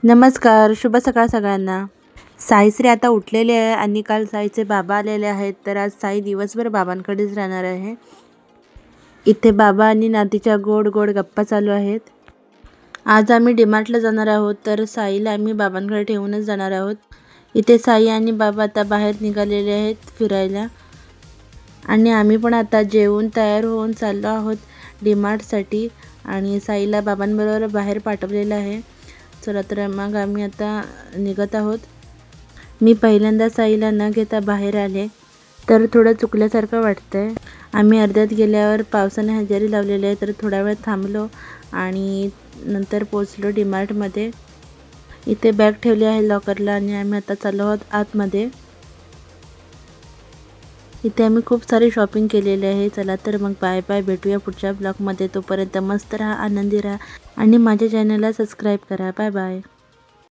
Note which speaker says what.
Speaker 1: नमस्कार, शुभ सकाळ सगळ्यांना. साईश्री आता उठलेले आहे आणि काल साईचे बाबा आलेले आहेत, तर आज साई दिवसभर बाबांकडेच राहणार आहे. इथे बाबा आणि नातीच्या गोड गोड गप्पा चालू आहेत. आज आम्ही डीमार्टला जाणार आहोत, तर साईला आम्ही बाबांकडे ठेवूनच जाणार आहोत. इथे साई आणि बाबा आता बाहेर निघालेले आहेत फिरायला आणि आम्ही पण आता जेवून तयार होऊन चाललो आहोत डीमार्टसाठी आणि साईला बाबांबरोबर बाहेर पाठवलेलं आहे. चला तर मग आम्ही आता निघत आहोत. मी पहिल्यांदा साईला न घेता बाहेर आले, तर थोडं चुकल्यासारखं वाटतंय. आम्ही अर्ध्यात गेल्यावर पावसाने हजेरी लावलेली आहे, तर थोडा वेळ थांबलो आणि नंतर पोचलो डीमार्टमध्ये. इथे बॅग ठेवली आहे लॉकरला आणि आम्ही आता चाललो आहोत आतमध्ये. इथे आम्ही खूप सारी शॉपिंग केलेली आहे. चला तर मग बाय बाय, भेटूया पुढच्या ब्लॉगमध्ये. तोपर्यंत मस्त राहा, आनंदी राहा आणि माझ्या चॅनलला सबस्क्राईब करा. Bye bye.